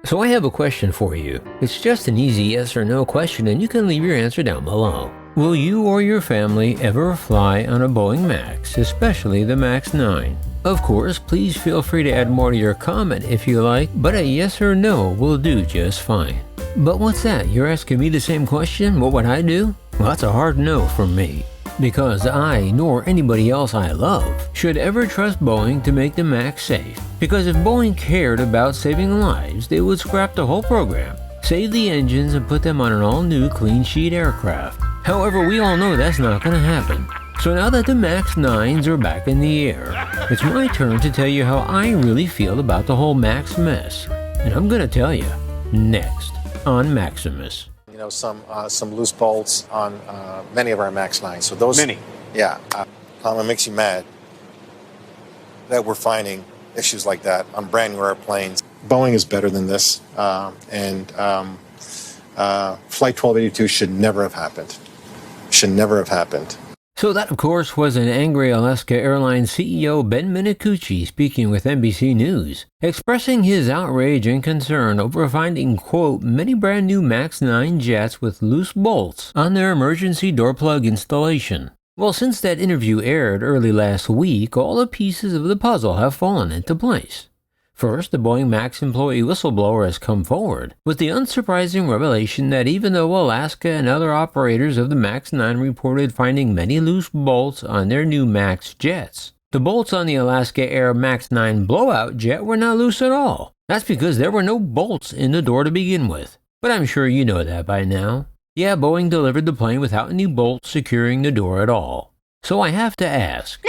So I have a question for you. It's just an easy yes or no question and you can leave your answer down below. Will you or your family ever fly on a Boeing Max, especially the Max 9? Of course, please feel free to add more to your comment if you like, but a yes or no will do just fine. But what's that? You're asking me the same question? What would I do? Well, that's a hard no from me. Because I, nor anybody else I love, should ever trust Boeing to make the Max safe. Because if Boeing cared about saving lives, they would scrap the whole program, save the engines, and put them on an all-new clean sheet aircraft. However, we all know that's not going to happen. So now that the Max 9s are back in the air, it's my turn to tell you how I really feel about the whole Max mess. And I'm going to tell you next on Maximus. You know, some loose bolts on many of our Max 9s. So those, many, yeah. It makes you mad that we're finding issues like that on brand new airplanes. Boeing is better than this, and Flight 1282 should never have happened. Should never have happened. So that, of course, was an angry Alaska Airlines CEO Ben Minicucci speaking with NBC News, expressing his outrage and concern over finding, quote, many brand new Max 9 jets with loose bolts on their emergency door plug installation. Well, since that interview aired early last week, all the pieces of the puzzle have fallen into place. First, the Boeing Max employee whistleblower has come forward with the unsurprising revelation that even though Alaska and other operators of the Max 9 reported finding many loose bolts on their new Max jets, the bolts on the Alaska Air Max 9 blowout jet were not loose at all. That's because there were no bolts in the door to begin with. But I'm sure you know that by now. Yeah, Boeing delivered the plane without any bolts securing the door at all. So I have to ask,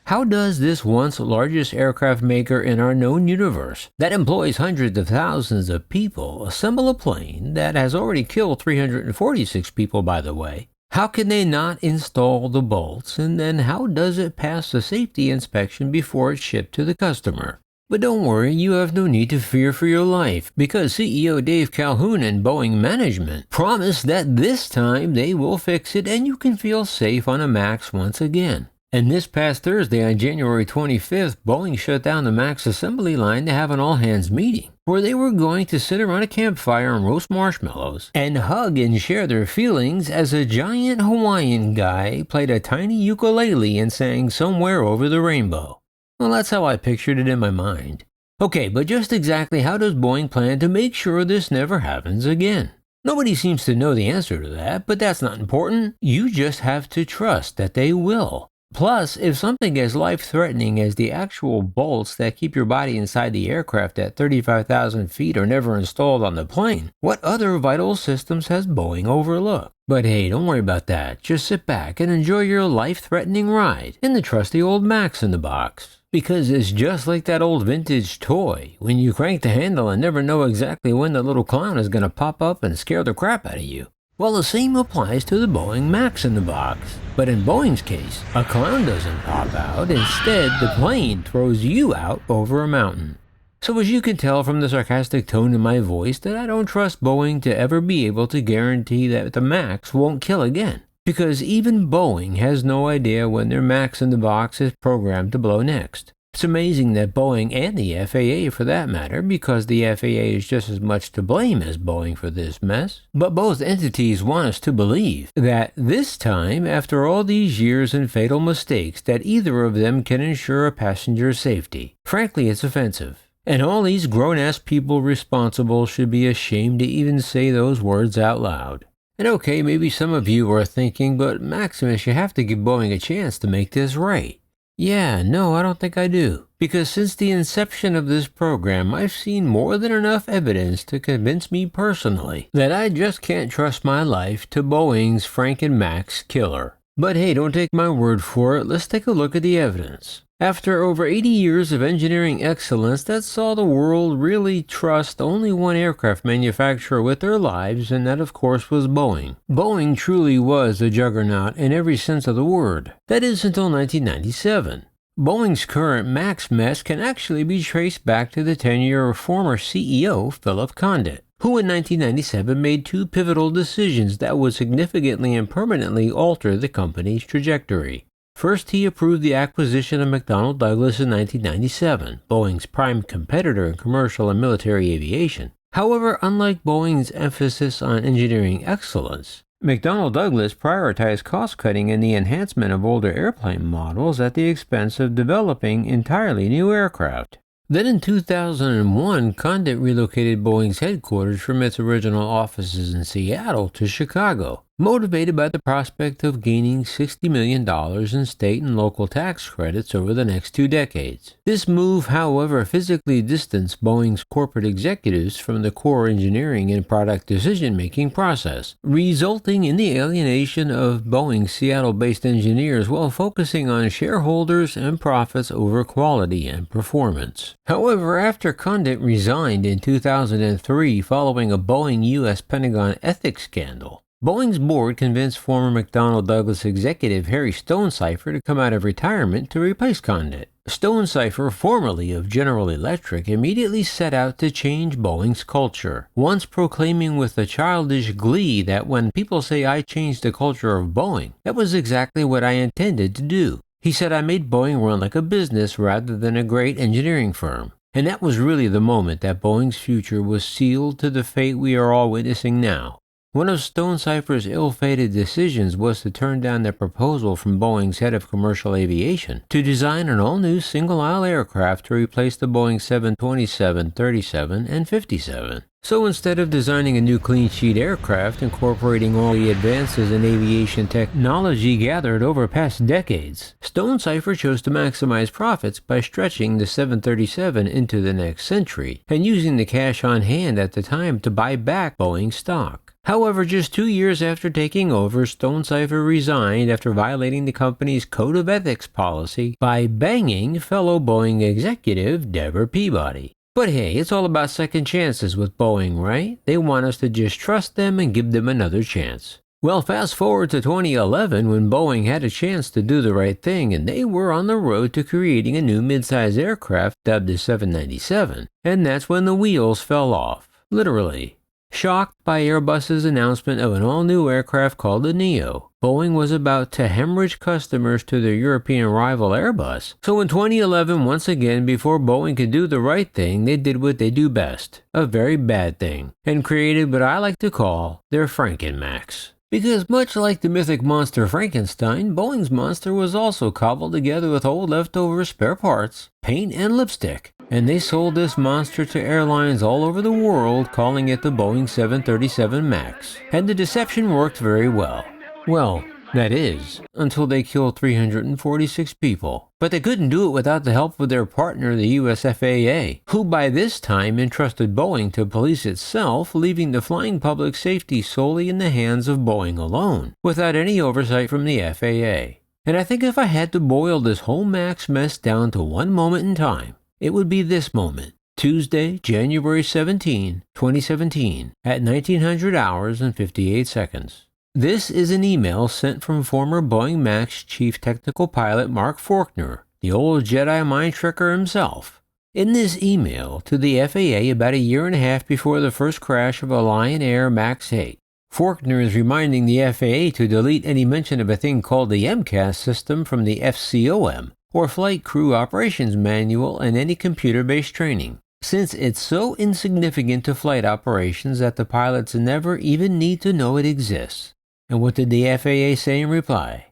how does this once largest aircraft maker in our known universe, that employs hundreds of thousands of people, assemble a plane that has already killed 346 people, by the way? How can they not install the bolts, and then how does it pass the safety inspection before it's shipped to the customer? But don't worry, you have no need to fear for your life, because CEO Dave Calhoun and Boeing management promise that this time they will fix it and you can feel safe on a Max once again. And this past Thursday on January 25th, Boeing shut down the Max assembly line to have an all-hands meeting, where they were going to sit around a campfire and roast marshmallows, and hug and share their feelings as a giant Hawaiian guy played a tiny ukulele and sang Somewhere Over the Rainbow. Well, that's how I pictured it in my mind. Okay, but just exactly how does Boeing plan to make sure this never happens again? Nobody seems to know the answer to that, but that's not important. You just have to trust that they will. Plus, if something as life-threatening as the actual bolts that keep your body inside the aircraft at 35,000 feet are never installed on the plane, what other vital systems has Boeing overlooked? But hey, don't worry about that. Just sit back and enjoy your life-threatening ride in the trusty old Max in the box. Because it's just like that old vintage toy, when you crank the handle and never know exactly when the little clown is going to pop up and scare the crap out of you. Well, the same applies to the Boeing Max in the box. But in Boeing's case, a clown doesn't pop out. Instead, the plane throws you out over a mountain. So as you can tell from the sarcastic tone in my voice that I don't trust Boeing to ever be able to guarantee that the Max won't kill again. Because even Boeing has no idea when their Max in the box is programmed to blow next. It's amazing that Boeing and the FAA for that matter, because the FAA is just as much to blame as Boeing for this mess. But both entities want us to believe that this time, after all these years and fatal mistakes, that either of them can ensure a passenger's safety. Frankly, it's offensive. And all these grown-ass people responsible should be ashamed to even say those words out loud. And okay, maybe some of you are thinking, but Maximus, you have to give Boeing a chance to make this right. Yeah, no, I don't think I do. Because since the inception of this program, I've seen more than enough evidence to convince me personally that I just can't trust my life to Boeing's Frankenmax killer. But hey, don't take my word for it, let's take a look at the evidence. After over 80 years of engineering excellence that saw the world really trust only one aircraft manufacturer with their lives, and that of course was Boeing. Boeing truly was a juggernaut in every sense of the word. That is until 1997. Boeing's current Max mess can actually be traced back to the tenure of former CEO Philip Condit, who in 1997 made two pivotal decisions that would significantly and permanently alter the company's trajectory. First, he approved the acquisition of McDonnell Douglas in 1997, Boeing's prime competitor in commercial and military aviation. However, unlike Boeing's emphasis on engineering excellence, McDonnell Douglas prioritized cost-cutting and the enhancement of older airplane models at the expense of developing entirely new aircraft. Then in 2001, Condit relocated Boeing's headquarters from its original offices in Seattle to Chicago, motivated by the prospect of gaining $60 million in state and local tax credits over the next 2 decades. This move, however, physically distanced Boeing's corporate executives from the core engineering and product decision-making process, resulting in the alienation of Boeing's Seattle-based engineers while focusing on shareholders and profits over quality and performance. However, after Condit resigned in 2003 following a Boeing U.S. Pentagon ethics scandal, Boeing's board convinced former McDonnell Douglas executive Harry Stonecipher to come out of retirement to replace Condit. Stonecipher, formerly of General Electric, immediately set out to change Boeing's culture, once proclaiming with a childish glee that when people say I changed the culture of Boeing, that was exactly what I intended to do. He said I made Boeing run like a business rather than a great engineering firm. And that was really the moment that Boeing's future was sealed to the fate we are all witnessing now. One of Stonecipher's ill-fated decisions was to turn down the proposal from Boeing's head of commercial aviation to design an all-new single-aisle aircraft to replace the Boeing 727, 37, and 57. So instead of designing a new clean-sheet aircraft incorporating all the advances in aviation technology gathered over past decades, Stonecipher chose to maximize profits by stretching the 737 into the next century and using the cash on hand at the time to buy back Boeing stock. However, just 2 years after taking over, Stonecipher resigned after violating the company's code of ethics policy by banging fellow Boeing executive Deborah Peabody. But hey, it's all about second chances with Boeing, right? They want us to just trust them and give them another chance. Well, fast forward to 2011 when Boeing had a chance to do the right thing and they were on the road to creating a new midsize aircraft dubbed the 797. And that's when the wheels fell off. Literally. Shocked by Airbus's announcement of an all-new aircraft called the Neo, Boeing was about to hemorrhage customers to their European rival Airbus. So in 2011, once again, before Boeing could do the right thing, they did what they do best, a very bad thing, and created what I like to call their Frankenmax. Because much like the mythic monster Frankenstein, Boeing's monster was also cobbled together with old leftover spare parts, paint, and lipstick. And they sold this monster to airlines all over the world, calling it the Boeing 737 Max. And the deception worked very well. Well, that is, until they killed 346 people. But they couldn't do it without the help of their partner, the US FAA, who by this time entrusted Boeing to police itself, leaving the flying public safety solely in the hands of Boeing alone, without any oversight from the FAA. And I think if I had to boil this whole Max mess down to one moment in time, it would be this moment, Tuesday, January 17, 2017, at 1900 hours and 58 seconds. This is an email sent from former Boeing Max Chief Technical Pilot Mark Faulkner, the old Jedi mind tricker himself. In this email to the FAA about a year and a half before the first crash of a Lion Air Max 8, Faulkner is reminding the FAA to delete any mention of a thing called the MCAS system from the FCOM, or Flight Crew Operations Manual, and any computer-based training, since it's so insignificant to flight operations that the pilots never even need to know it exists. And what did the FAA say in reply?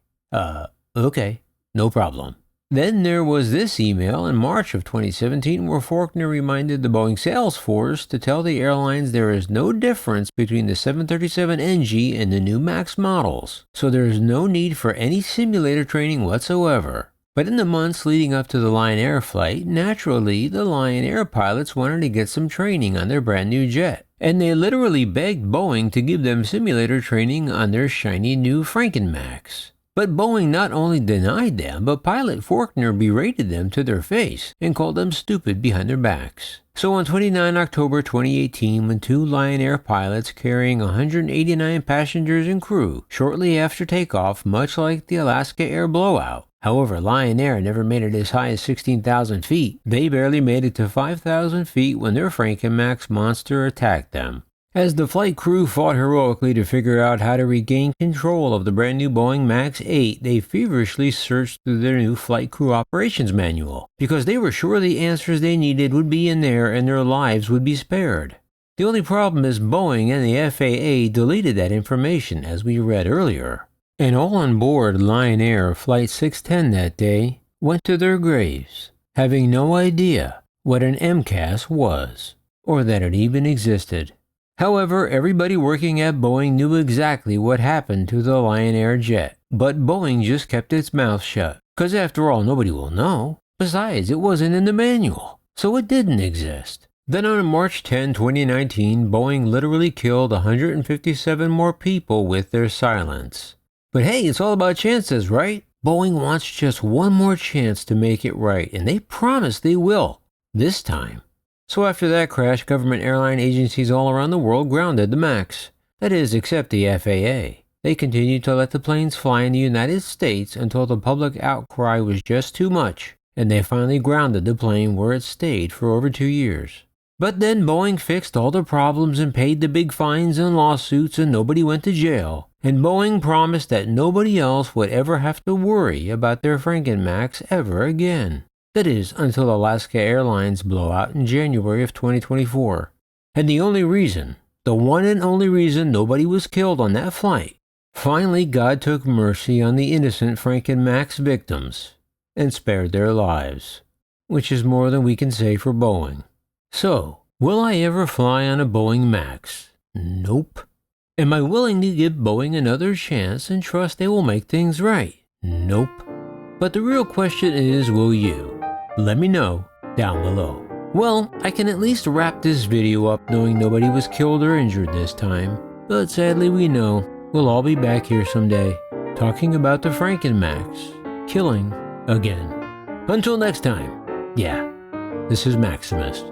Okay, no problem. Then there was this email in March of 2017 where Faulkner reminded the Boeing sales force to tell the airlines there is no difference between the 737 NG and the new MAX models, so there is no need for any simulator training whatsoever. But in the months leading up to the Lion Air flight, naturally, the Lion Air pilots wanted to get some training on their brand new jet. And they literally begged Boeing to give them simulator training on their shiny new Frankenmax. But Boeing not only denied them, but pilot Faulkner berated them to their face and called them stupid behind their backs. So on 29 October 2018, when 2 Lion Air pilots carrying 189 passengers and crew, shortly after takeoff, much like the Alaska Air blowout, however, Lion Air never made it as high as 16,000 feet. They barely made it to 5,000 feet when their Frankenmax monster attacked them. As the flight crew fought heroically to figure out how to regain control of the brand new Boeing Max 8, they feverishly searched through their new flight crew operations manual, because they were sure the answers they needed would be in there and their lives would be spared. The only problem is Boeing and the FAA deleted that information, as we read earlier. And all on board Lion Air Flight 610 that day went to their graves, having no idea what an MCAS was, or that it even existed. However, everybody working at Boeing knew exactly what happened to the Lion Air jet, but Boeing just kept its mouth shut, because after all, nobody will know. Besides, it wasn't in the manual, so it didn't exist. Then on March 10, 2019, Boeing literally killed 157 more people with their silence. But hey, it's all about chances, right? Boeing wants just one more chance to make it right, and they promise they will, this time. So after that crash, government airline agencies all around the world grounded the Max. That is, except the FAA. They continued to let the planes fly in the United States until the public outcry was just too much, and they finally grounded the plane where it stayed for over 2 years. But then Boeing fixed all the problems and paid the big fines and lawsuits, and nobody went to jail. And Boeing promised that nobody else would ever have to worry about their Frankenmax ever again. That is, until Alaska Airlines blowout in January of 2024. And the only reason, the one and only reason nobody was killed on that flight, finally God took mercy on the innocent Frankenmax victims and spared their lives, which is more than we can say for Boeing. So, will I ever fly on a Boeing Max? Nope. Am I willing to give Boeing another chance and trust they will make things right? Nope. But the real question is, will you? Let me know down below. Well, I can at least wrap this video up knowing nobody was killed or injured this time. But sadly we know we'll all be back here someday, talking about the Frankenmax, killing again. Until next time, yeah, this is Maximus.